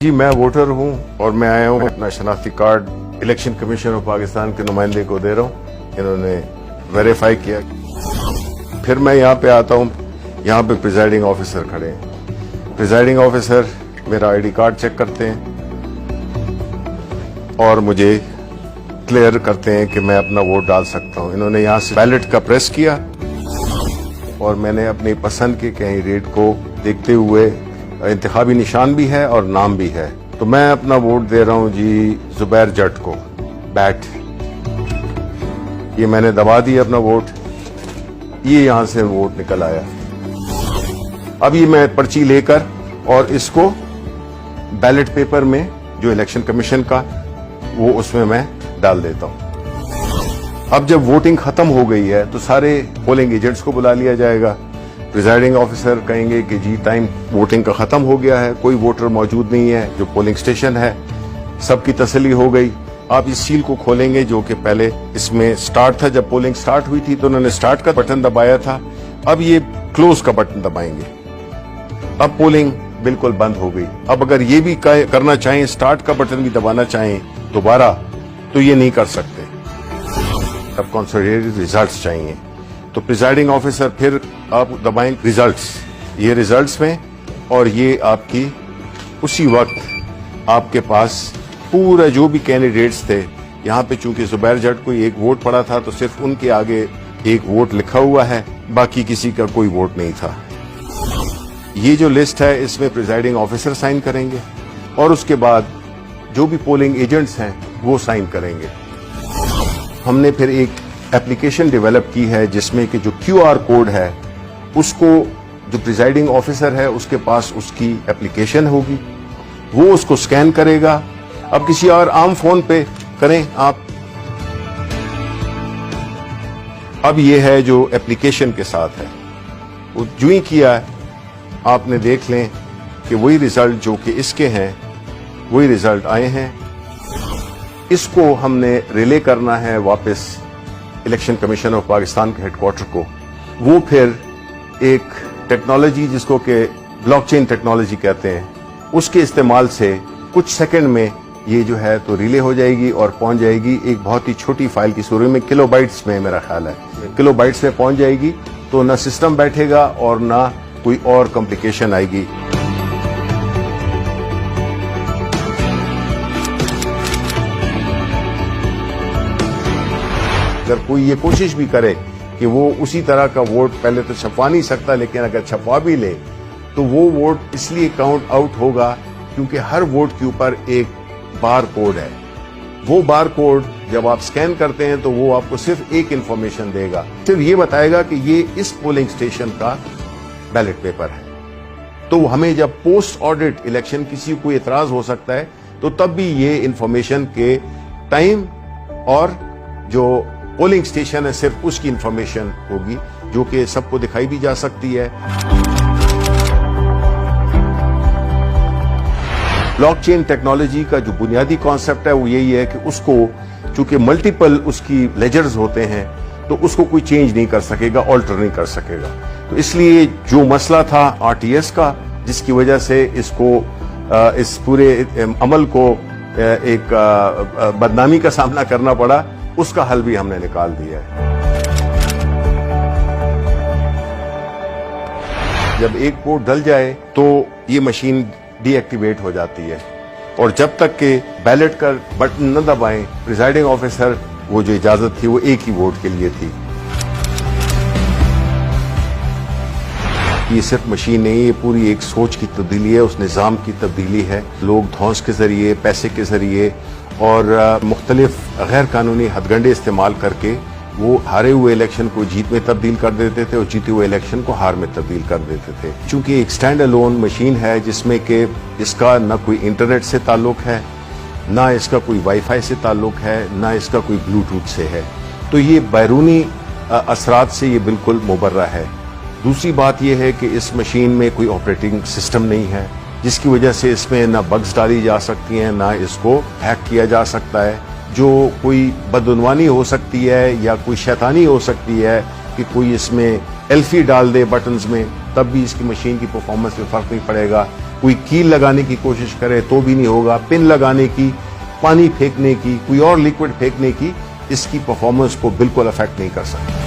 جی میں ووٹر ہوں اور میں آیا ہوں اپنا شناختی card election commission of Pakistan کے نمائندے کو دے رہا ہوں. انہوں نے ویریفائی کیا. پھر میں یہاں پہ آتا ہوں. یہاں پہ پریزائڈنگ آفیسر کھڑے ہیں. پریزائڈنگ آفیسر میرا آئی ڈی کارڈ چیک کرتے ہیں اور مجھے کلیئر کرتے ہیں کہ میں اپنا ووٹ ڈال سکتا ہوں. انہوں نے یہاں سے بیلٹ کا پریس کیا اور میں نے اپنی پسند کے کینڈیڈیٹ کو دیکھتے ہوئے انتخابی نشان بھی ہے اور نام بھی ہے تو میں اپنا ووٹ دے رہا ہوں جی زبیر جٹ کو. بیٹ یہ میں نے دبا دیا اپنا ووٹ. یہ یہاں سے ووٹ نکل آیا. اب یہ میں پرچی لے کر اور اس کو بیلٹ پیپر میں جو الیکشن کمیشن کا وہ اس میں ڈال دیتا ہوں. اب جب ووٹنگ ختم ہو گئی ہے تو سارے پولنگ ایجنٹس کو بلا لیا جائے گا. پریزائڈنگ آفیسر کہیں گے کہ جی ٹائم ووٹنگ کا ختم ہو گیا ہے, کوئی ووٹر موجود نہیں ہے جو پولنگ سٹیشن ہے. سب کی تسلی ہو گئی. آپ اس سیل کو کھولیں گے جو کہ پہلے اس میں سٹارٹ تھا. جب پولنگ سٹارٹ ہوئی تھی تو انہوں نے سٹارٹ کا بٹن دبایا تھا. اب یہ کلوز کا بٹن دبائیں گے. اب پولنگ بالکل بند ہو گئی. اب اگر یہ بھی کرنا چاہیں سٹارٹ کا بٹن بھی دبانا چاہیں دوبارہ تو یہ نہیں کر سکتے. اب کنسولیڈیٹڈ ریزلٹس چاہیے تو پریزائڈنگ آفیسر پھر آپ دبائیں ریزلٹس. یہ ریزلٹس میں اور یہ آپ کی اسی وقت آپ کے پاس پورا جو بھی کینڈیڈیٹس تھے. یہاں پہ چونکہ زبیر جٹ کو ایک ووٹ پڑا تھا تو صرف ان کے آگے ایک ووٹ لکھا ہوا ہے, باقی کسی کا کوئی ووٹ نہیں تھا. یہ جو لسٹ ہے اس میں پریزائڈنگ آفیسر سائن کریں گے اور اس کے بعد جو بھی پولنگ ایجنٹس ہیں وہ سائن کریں گے. ہم نے پھر ایک اپلیکیشن ڈیولپ کی ہے جس میں کہ جو کیو آر کوڈ ہے اس کو جو پریزائڈنگ آفیسر ہے اس کے پاس اس کی اپلیکیشن ہوگی, وہ اس کو سکین کرے گا. اب کسی اور عام فون پہ کریں آپ. اب یہ ہے جو اپلیکیشن کے ساتھ ہے وہ جو ہی کیا ہے آپ نے دیکھ لیں کہ وہی ریزلٹ جو کہ اس کے ہیں وہی ریزلٹ آئے ہیں. اس کو ہم نے ریلے کرنا ہے واپس الیکشن کمیشن آف پاکستان کے ہیڈ کوارٹر کو. وہ پھر ایک ٹیکنالوجی جس کو کہ بلاک چین ٹیکنالوجی کہتے ہیں اس کے استعمال سے کچھ سیکنڈ میں یہ جو ہے تو ریلے ہو جائے گی اور پہنچ جائے گی ایک بہت ہی چھوٹی فائل کی صورت میں. کلو بائٹس میں میرا خیال ہے کلو بائٹس میں پہنچ جائے گی. تو نہ سسٹم بیٹھے گا اور نہ کوئی اور کمپلیکیشن آئے گی. اگر کوئی یہ کوشش بھی کرے کہ وہ اسی طرح کا ووٹ پہلے تو چھپوا نہیں سکتا, لیکن اگر چھپوا بھی لے تو وہ ووٹ اس لیے کاؤنٹ آؤٹ ہوگا کیونکہ ہر ووٹ کے اوپر ایک بار کوڈ ہے. وہ بار کوڈ جب آپ سکین کرتے ہیں تو وہ آپ کو صرف ایک انفارمیشن دے گا, صرف یہ بتائے گا کہ یہ اس پولنگ سٹیشن کا بیلٹ پیپر ہے. تو ہمیں جب پوسٹ آڈٹ الیکشن کسی کو اعتراض ہو سکتا ہے تو تب بھی یہ انفارمیشن کے ٹائم اور جو پولنگ سٹیشن ہے صرف اس کی انفارمیشن ہوگی جو کہ سب کو دکھائی بھی جا سکتی ہے. بلاک چین ٹیکنالوجی کا جو بنیادی کانسیپٹ ہے وہ یہی ہے کہ اس کو چونکہ ملٹیپل اس کی لیجرز ہوتے ہیں تو اس کو کوئی چینج نہیں کر سکے گا, آلٹر نہیں کر سکے گا. تو اس لیے جو مسئلہ تھا آر ٹی ایس کا جس کی وجہ سے اس کو اس پورے عمل کو ایک بدنامی کا سامنا کرنا پڑا, اس کا حل بھی ہم نے نکال دیا ہے. جب ایک ووٹ ڈل جائے تو یہ مشین ڈی ایکٹیویٹ ہو جاتی ہے اور جب تک کہ بیلٹ کا بٹن نہ دبائیں پریزائڈنگ آفیسر وہ جو اجازت تھی وہ ایک ہی ووٹ کے لیے تھی. یہ صرف مشین نہیں, یہ پوری ایک سوچ کی تبدیلی ہے, اس نظام کی تبدیلی ہے. لوگ دھونس کے ذریعے, پیسے کے ذریعے اور مختلف غیر قانونی ہتھ گنڈے استعمال کر کے وہ ہارے ہوئے الیکشن کو جیت میں تبدیل کر دیتے تھے اور جیتے ہوئے الیکشن کو ہار میں تبدیل کر دیتے تھے. چونکہ ایک سٹینڈ الون مشین ہے جس میں کہ اس کا نہ کوئی انٹرنیٹ سے تعلق ہے, نہ اس کا کوئی وائی فائی سے تعلق ہے, نہ اس کا کوئی بلوٹوتھ سے ہے, تو یہ بیرونی اثرات سے یہ بالکل مبرہ ہے. دوسری بات یہ ہے کہ اس مشین میں کوئی آپریٹنگ سسٹم نہیں ہے جس کی وجہ سے اس میں نہ بگز ڈالی جا سکتی ہیں نہ اس کو ہیک کیا جا سکتا ہے. جو کوئی بدعنوانی ہو سکتی ہے یا کوئی شیطانی ہو سکتی ہے کہ کوئی اس میں ایلفی ڈال دے بٹنز میں تب بھی اس کی مشین کی پرفارمنس میں فرق نہیں پڑے گا. کوئی کیل لگانے کی کوشش کرے تو بھی نہیں ہوگا، پن لگانے کی، پانی پھینکنے کی، کوئی اور لیکوڈ پھینکنے کی، اس کی پرفارمنس کو بالکل افیکٹ نہیں کر سکتا۔